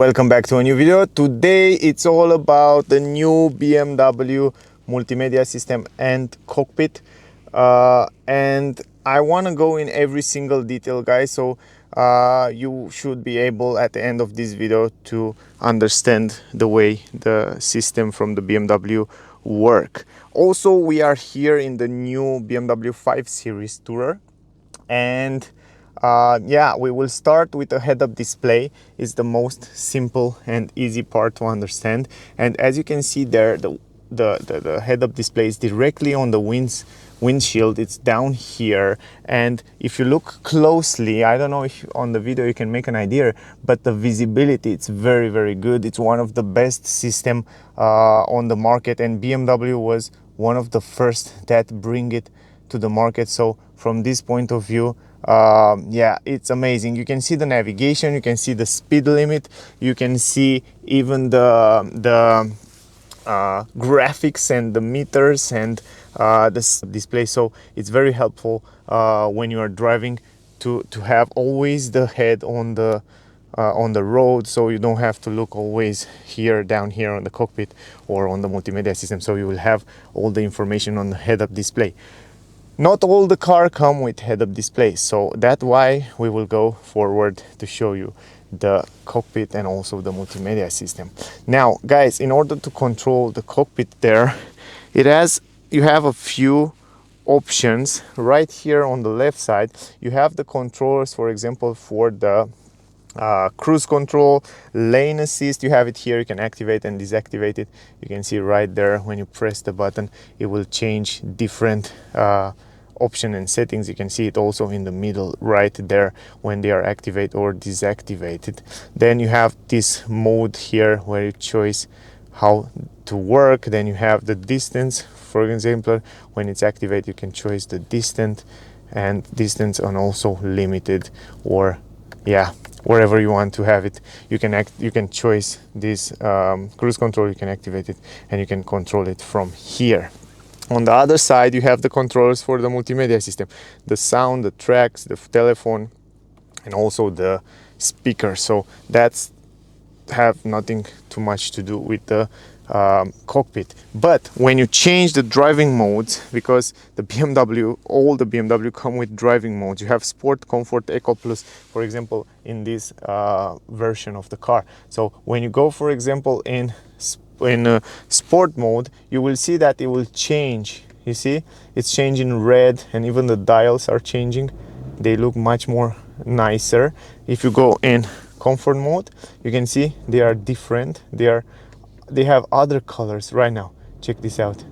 Welcome back to a new video. Today it's all about the new BMW multimedia system and cockpit, and I want to go in every single detail, guys, so you should be able at the end of this video to understand the way the system from the BMW work. Also, we are here in the new BMW 5 Series Tourer, and yeah, we will start with a head-up display. It's the most simple and easy part to understand, and as you can see there, the head-up display is directly on the windshield. It's down here, and if you look closely, I don't know if on the video you can make an idea, but the visibility, it's very good. It's one of the best system on the market, and BMW was one of the first that bring it to the market. So from this point of view, yeah, it's amazing. You can see the navigation, you can see the speed limit, you can see even the graphics and the meters and this display. So it's very helpful when you are driving to have always the head on the road, so you don't have to look always down here on the cockpit or on the multimedia system. So you will have all the information on the head-up display. Not all the car come with head-up displays, so that's why we will go forward to show you the cockpit and also the multimedia system. Now, guys, in order to control the cockpit there, you have a few options. Right here on the left side, you have the controllers, for example, for the cruise control, lane assist. You have it here. You can activate and deactivate it. You can see right there, when you press the button, it will change different option and settings. You can see it also in the middle right there when they are activated or deactivated. Then you have this mode here where you choose how to work. Then you have the distance. For example, when it's activated, you can choose the distance and also limited, or yeah, wherever you want to have it. You can choose this cruise control. You can activate it and you can control it from here. On the other side, you have the controllers for the multimedia system, the sound, the tracks, the telephone, and also the speaker. So that's have nothing too much to do with the cockpit. But when you change the driving modes, because all the BMW come with driving modes. You have Sport, Comfort, Eco Plus, for example, in this version of the car. So when you go, for example, in sport mode, you will see that it will change. You see, it's changing red, and even the dials are changing. They look much more nicer. If you go in comfort mode, you can see they are different. They have other colors right now. Check this out.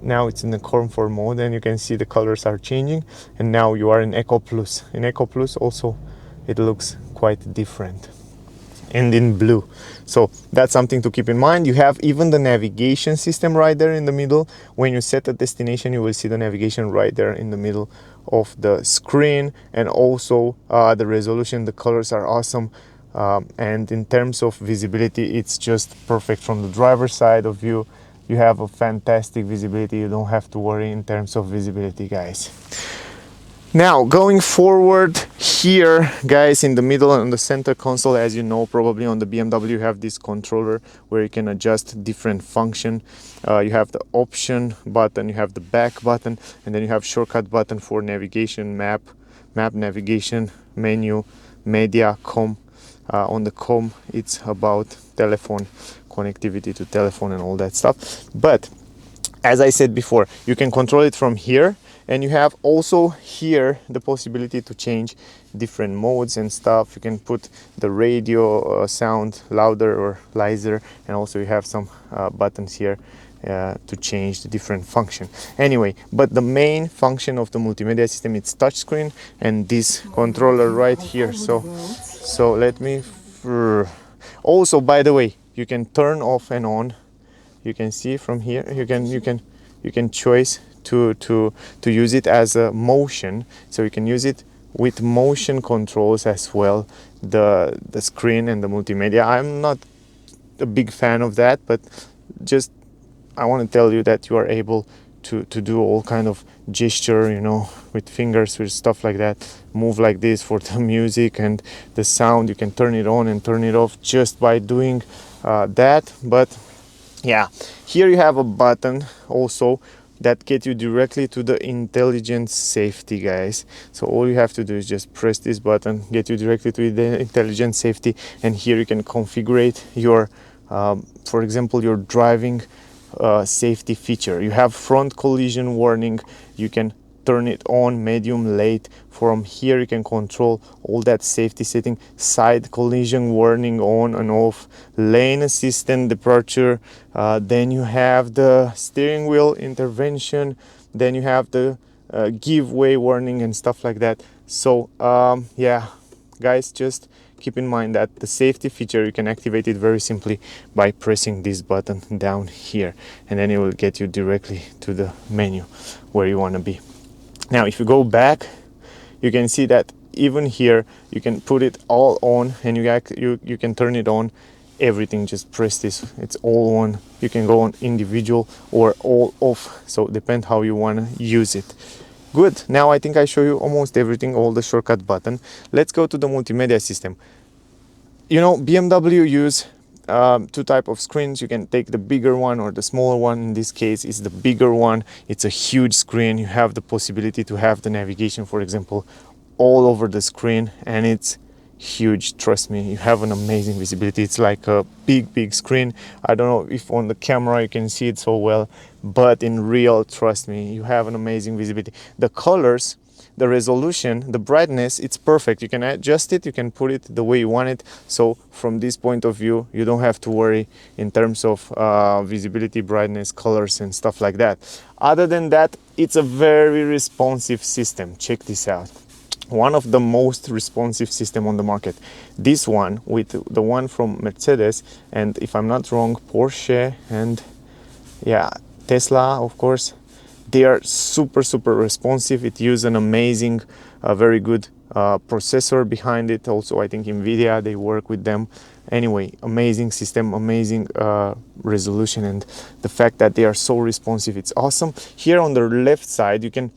Now it's in the comfort mode, and you can see the colors are changing. And now you are in Eco Plus. In Eco Plus also, it looks quite different, and in blue. So that's something to keep in mind. You have even the navigation system right there in the middle. When you set a destination, you will see the navigation right there in the middle of the screen, and also the resolution. The colors are awesome, and in terms of visibility, it's just perfect. From the driver's side of view, you have a fantastic visibility. You don't have to worry in terms of visibility, guys. Now, going forward here, guys, in the middle and on the center console, as you know, probably on the BMW, you have this controller where you can adjust different function. You have the option button, you have the back button, and then you have shortcut button for navigation, map navigation, menu, media, com. On the com, it's about telephone, connectivity to telephone and all that stuff. But as I said before, you can control it from here. And you have also here the possibility to change different modes and stuff. You can put the radio sound louder or leiser, and also you have some buttons here to change the different function. Anyway, but the main function of the multimedia system, it's touchscreen and this controller right here. So let me. Also, by the way, you can turn off and on. You can see from here. You can choose to use it as a motion, so you can use it with motion controls as well, the screen and the multimedia. I'm not a big fan of that, but just I want to tell you that you are able to do all kind of gesture, you know, with fingers, with stuff like that, move like this for the music and the sound. You can turn it on and turn it off just by doing that. But yeah, here you have a button also that get you directly to the intelligent safety, guys. So all you have to do is just press this button, get you directly to the intelligent safety, and here you can configure your for example, your driving safety feature. You have front collision warning, you can turn it on, medium, late. From here you can control all that safety setting, side collision warning on and off, lane assistant departure, then you have the steering wheel intervention, then you have the give way warning and stuff like that. So yeah, guys, just keep in mind that the safety feature, you can activate it very simply by pressing this button down here, and then it will get you directly to the menu where you want to be. Now if you go back, you can see that even here you can put it all on, and you can turn it on, everything. Just press this, it's all on. You can go on individual or all off, so depend how you want to use it. Good. Now I think I show you almost everything, all the shortcut button. Let's go to the multimedia system. You know, BMW use two type of screens. You can take the bigger one or the smaller one. In this case, it's the bigger one. It's a huge screen. You have the possibility to have the navigation, for example, all over the screen, and it's huge. Trust me, you have an amazing visibility. It's like a big screen. I don't know if on the camera you can see it so well, but in real, trust me, you have an amazing visibility. The colors, the resolution, the brightness, it's perfect. You can adjust it, you can put it the way you want it. So from this point of view, you don't have to worry in terms of visibility, brightness, colors and stuff like that. Other than that, it's a very responsive system. Check this out. One of the most responsive system on the market. This one with the one from Mercedes, and if I'm not wrong, Porsche, and yeah, Tesla, of course, they are super responsive. It uses an amazing, very good processor behind it. Also, I think NVIDIA, they work with them. Anyway, amazing system, amazing resolution, and the fact that they are so responsive, it's awesome. Here on the left side, you can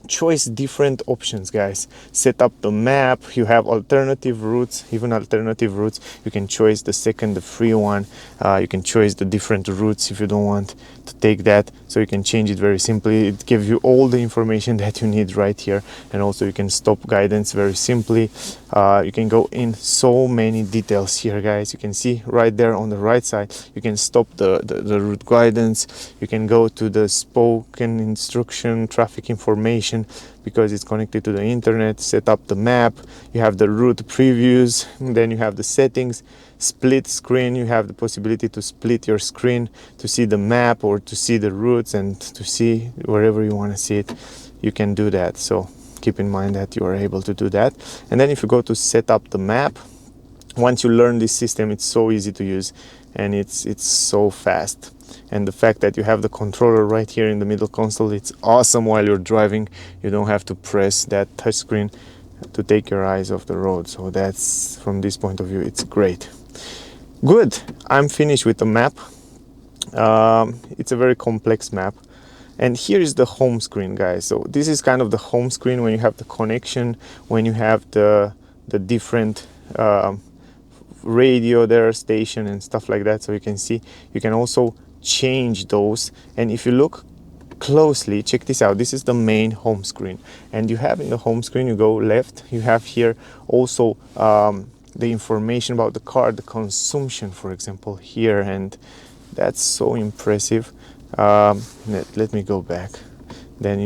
choose different options, guys. Set up the map. You have alternative routes, even alternative routes. You can choose the second, the free one. You can choose the different routes if you don't want to take that, so you can change it very simply. It gives you all the information that you need right here, and also you can stop guidance very simply. You can go in so many details here, guys. You can see right there on the right side, you can stop the route guidance. You can go to the spoken instruction, traffic information, because it's connected to the internet. Set up the map. You have the route previews, then you have the settings, split screen. You have the possibility to split your screen to see the map or to see the routes and to see wherever you want to see it. You can do that, so keep in mind that you are able to do that. And then if you go to set up the map, once you learn this system, it's so easy to use, and it's so fast. And the fact that you have the controller right here in the middle console, it's awesome. While you're driving, you don't have to press that touchscreen to take your eyes off the road. So that's, from this point of view, it's great. Good. I'm finished with the map. It's a very complex map. And here is the home screen, guys. So this is kind of the home screen when you have the connection, when you have the different radio there, station and stuff like that. So you can see, you can also change those. And if you look closely, check this out. This is the main home screen, and you have in the home screen, you go left, you have here also the information about the car, the consumption, for example, here, and that's so impressive. Let me go back, then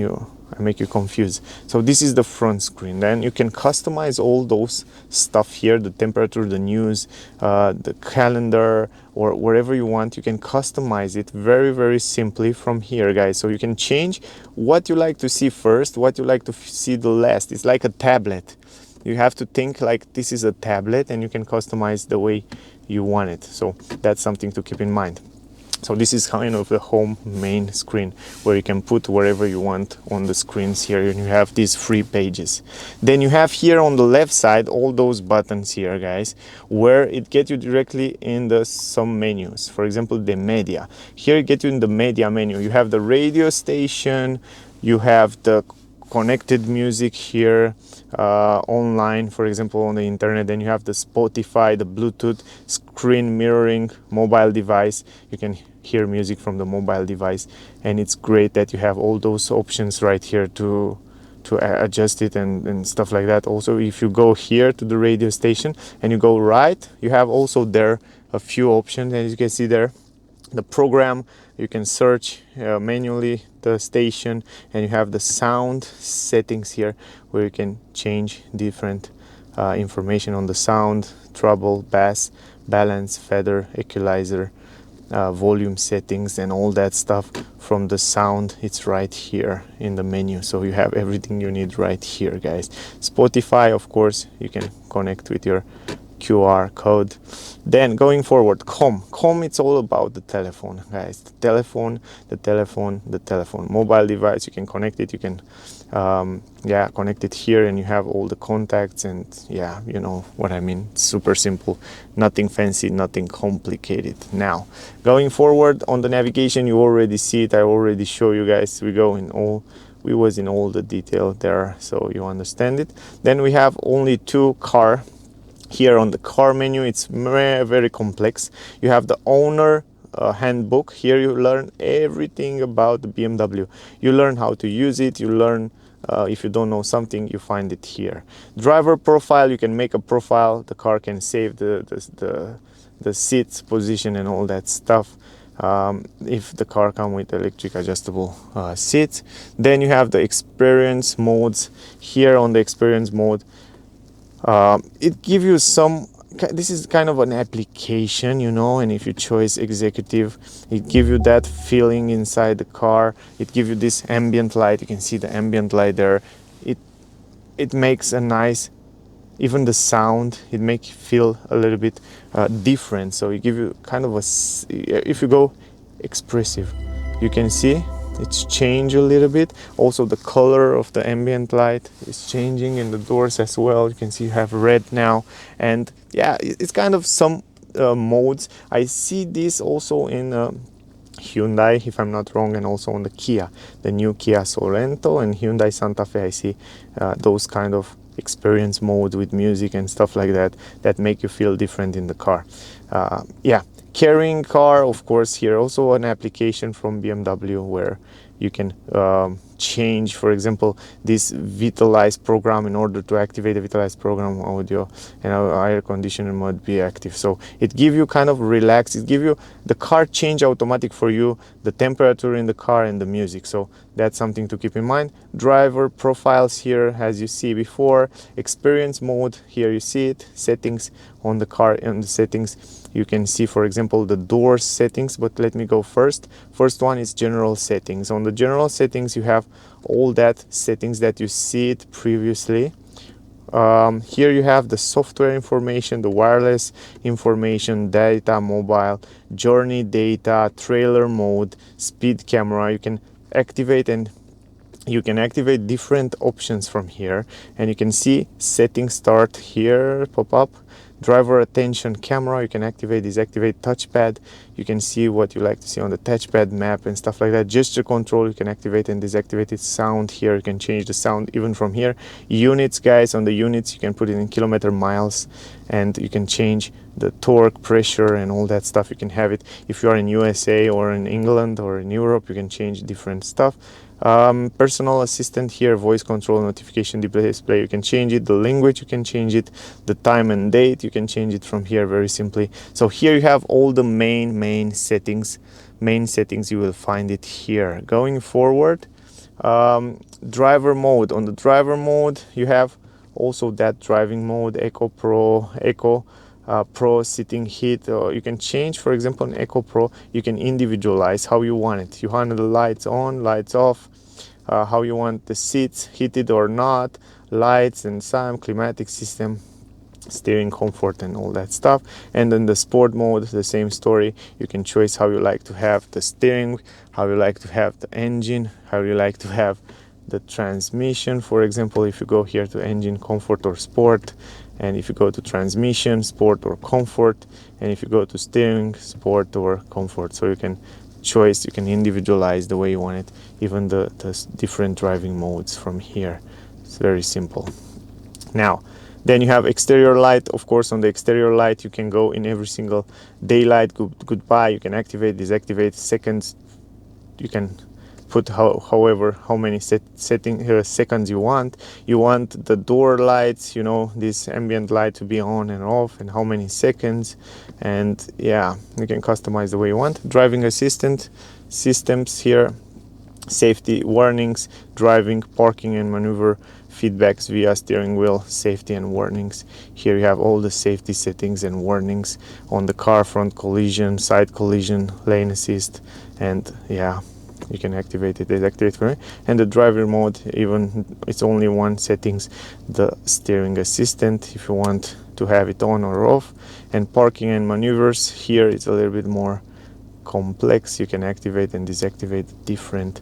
I make you confused. So this is the front screen. Then you can customize all those stuff here, the temperature, the news, the calendar, or wherever you want. You can customize it very simply from here, guys. So you can change what you like to see first, what you like to see the last. It's like a tablet. You have to think like this is a tablet, and you can customize the way you want it. So that's something to keep in mind. So this is kind of the home main screen where you can put wherever you want on the screens here, and you have these free pages. Then you have here on the left side all those buttons here, guys, where it gets you directly in the some menus. For example, the media. Here you get you in the media menu. You have the radio station, you have the connected music here, online, for example, on the internet. Then you have the Spotify, the Bluetooth, screen mirroring, mobile device. You can hear music from the mobile device, and it's great that you have all those options right here to adjust it and stuff like that. Also, if you go here to the radio station and you go right, you have also there a few options, as you can see there. The program, you can search manually the station, and you have the sound settings here where you can change different information on the sound, treble, bass, balance, feather, equalizer, volume settings, and all that stuff from the sound. It's right here in the menu, so you have everything you need right here, guys. Spotify, of course, you can connect with your QR code. Then going forward, com, it's all about the telephone, guys. The telephone, mobile device. You can connect it, you can connect it here, and you have all the contacts, and yeah, you know what I mean. It's super simple, nothing fancy, nothing complicated. Now going forward on the navigation, you already see it, I already show you guys. We was in all the detail there, so you understand it. Then we have only two car. Here on the car menu, it's very complex. You have the owner handbook. Here you learn everything about the BMW. You learn how to use it. You learn if you don't know something, you find it here. Driver profile, you can make a profile. The car can save the seats position and all that stuff. If the car comes with electric adjustable seats. Then you have the experience modes. Here on the experience mode, it gives you some, this is kind of an application, you know, and if you choose executive, it gives you that feeling inside the car. It gives you this ambient light. You can see the ambient light there. It makes a nice, even the sound, it makes you feel a little bit different. So it gives you kind of if you go expressive, you can see it's changed a little bit. Also the color of the ambient light is changing in the doors as well. You can see you have red now, and yeah, it's kind of some modes. I see this also in Hyundai, if I'm not wrong, and also on the Kia, the new Kia Sorento and Hyundai Santa Fe. I see those kind of experience mode with music and stuff like that make you feel different in the car. Carrying car, of course, here also an application from BMW where you can change, for example, this Vitalize program. In order to activate the Vitalize program, audio and air conditioner mode be active. So it gives you kind of relax. It gives you the car change automatic for you, the temperature in the car and the music. So that's something to keep in mind. Driver profiles here, as you see before. Experience mode, here you see it. Settings on the car, and the settings you can see, for example, the door settings. But let me go first. First one is general settings. On the general settings, you have all that settings that you see it previously. Here you have the software information, the wireless information, data, mobile, journey data, trailer mode, speed camera. You can activate, and you can activate different options from here, and you can see settings start here, pop up. Driver attention camera, you can activate, disactivate. Touchpad, you can see what you like to see on the touchpad, map and stuff like that. Gesture control, you can activate and deactivate it. Sound, here you can change the sound even from here. Units, guys, on the units you can put it in kilometer, miles, and you can change the torque, pressure and all that stuff. You can have it if you are in USA or in England or in Europe. You can change different stuff. Personal assistant here, voice control, notification display, you can change it. The language, you can change it. The time and date, you can change it from here very simply. So here you have all the main settings. You will find it here. Going forward, driver mode. On the driver mode, you have also that driving mode, Eco Pro, Pro, sitting heat. You can change, for example, in Eco Pro, you can individualize how you want it. You want the lights on, lights off, how you want the seats, heated or not, lights and sun, climatic system. steering comfort and all that stuff. And then the sport mode, the same story. You can choose how you like to have the steering, how you like to have the engine, how you like to have the transmission. For example, if you go here to engine, comfort or sport, and if you go to transmission, sport or comfort, and if you go to steering, sport or comfort. So you can choice, you can individualize the way you want it, even the different driving modes from here. It's very simple. Now, then you have exterior light. Of course, on the exterior light, you can go in every single daylight, goodbye. You can activate, deactivate seconds. You can put how many seconds you want. You want the door lights, you know, this ambient light to be on and off, and how many seconds. And yeah, you can customize the way you want. Driving assistant systems here, safety warnings, driving, parking and maneuver feedbacks via steering wheel, safety and warnings. Here you have all the safety settings and warnings on the car, front collision, side collision, lane assist, and yeah, you can activate it, deactivate it. And the driver mode, even it's only one settings, the steering assistant, if you want to have it on or off. And parking and maneuvers, here it's a little bit more complex. You can activate and deactivate different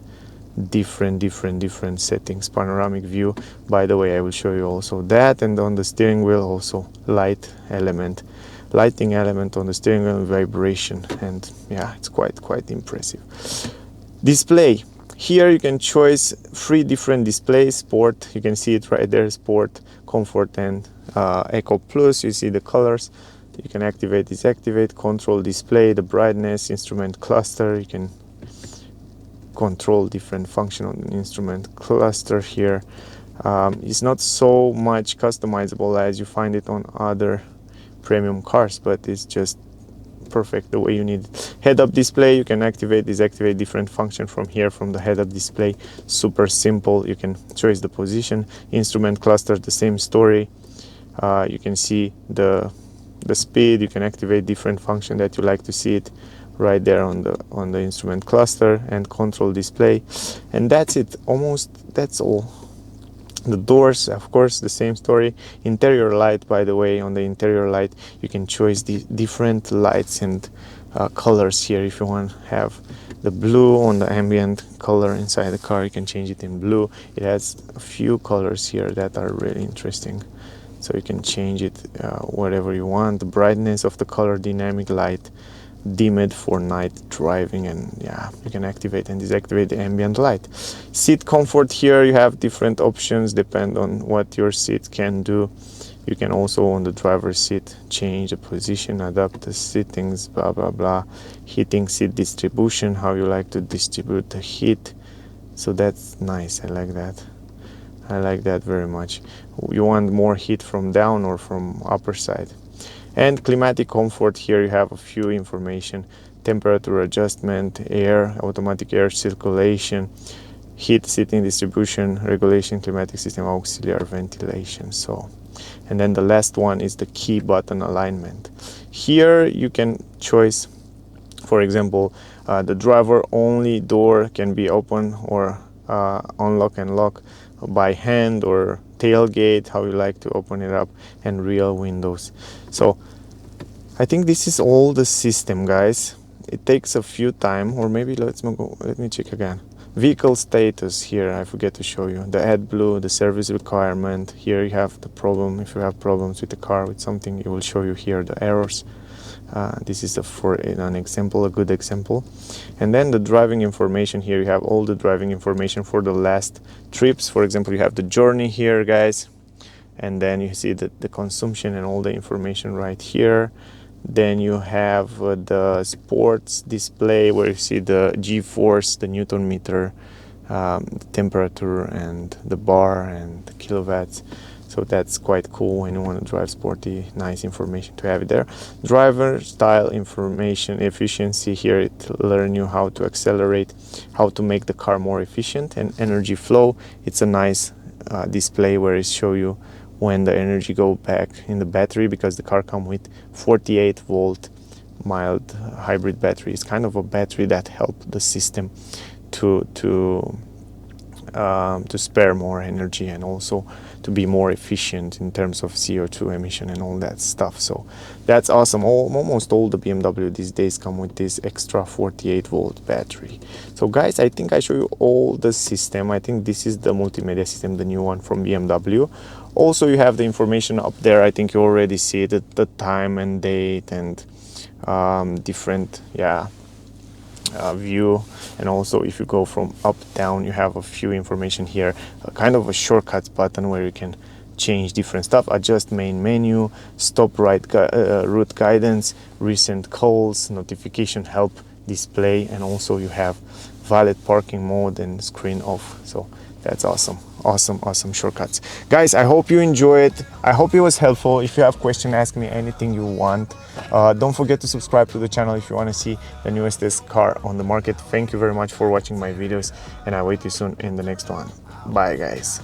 settings. Panoramic view, by the way, I will show you also that. And on the steering wheel also lighting element on the steering wheel, vibration, and yeah, it's quite impressive. Display, here you can choose 3 different displays. Sport, you can see it right there, sport, comfort and Eco Plus. You see the colors. You can activate, deactivate, control display, the brightness, instrument cluster. You can control different function on the instrument cluster here. It's not so much customizable as you find it on other premium cars, but it's just perfect the way you need it. Head-up display, you can activate, deactivate different function from here, from the head-up display. Super simple. You can choose the position. Instrument cluster, the same story. You can see the speed. You can activate different function that you like to see it right there on the instrument cluster, and control display. And that's it, almost, that's all. The doors, of course, the same story. Interior light, by the way, on the interior light you can choose the different lights and colors here. If you want to have the blue on the ambient color inside the car, you can change it in blue. It has a few colors here that are really interesting, so you can change it whatever you want. The brightness of the color, dynamic light, dimmed for night driving, and yeah, you can activate and deactivate the ambient light. Seat comfort, here you have different options depend on what your seat can do. You can also on the driver's seat change the position, adapt the settings, blah blah blah. Heating seat distribution, how you like to distribute the heat. So that's nice, I like that very much. You want more heat from down or from upper side. And climatic comfort, here you have a few information: temperature adjustment, air, automatic air circulation, heat seating distribution, regulation, climatic system, auxiliary ventilation. So, and then the last one is the key button alignment. Here you can choose, for example, the driver only door can be open or unlock and lock by hand, or tailgate, how you like to open it up, and rear windows. So I think this is all the system, guys. It takes a few time, or maybe let me check again. Vehicle status, here I forget to show you the AdBlue, the service requirement. Here you have the problem. If you have problems with the car, with something, it will show you here the errors. This is for an example, a good example. And then the driving information, here you have all the driving information for the last trips. For example, you have the journey here, guys, and then you see the consumption and all the information right here. Then you have the sports display, where you see the G-force, the Newton meter, the temperature and the bar and the kilowatts. So that's quite cool when you want to drive sporty. Nice information to have it there. Driver style information, efficiency, here it learn you how to accelerate, how to make the car more efficient. And energy flow, it's a nice display where it show you when the energy go back in the battery, because the car come with 48 volt mild hybrid battery. It's kind of a battery that help the system to to spare more energy and also to be more efficient in terms of CO2 emission and all that stuff. So that's awesome. Almost all the BMW these days come with this extra 48-volt battery. So guys, I think I show you all the system. I think this is the multimedia system, the new one from BMW. Also, you have the information up there. I think you already see it, the time and date and different view. And also, if you go from up down, you have a few information here, kind of a shortcuts button where you can change different stuff, adjust main menu, stop route guidance, recent calls, notification help display, and also you have valet parking mode and screen off. So that's awesome shortcuts. Guys, I hope you enjoy it. I hope it was helpful. If you have questions, ask me anything you want. Don't forget to subscribe to the channel if you want to see the newest car on the market. Thank you very much for watching my videos, and I wait you soon in the next one. Bye guys.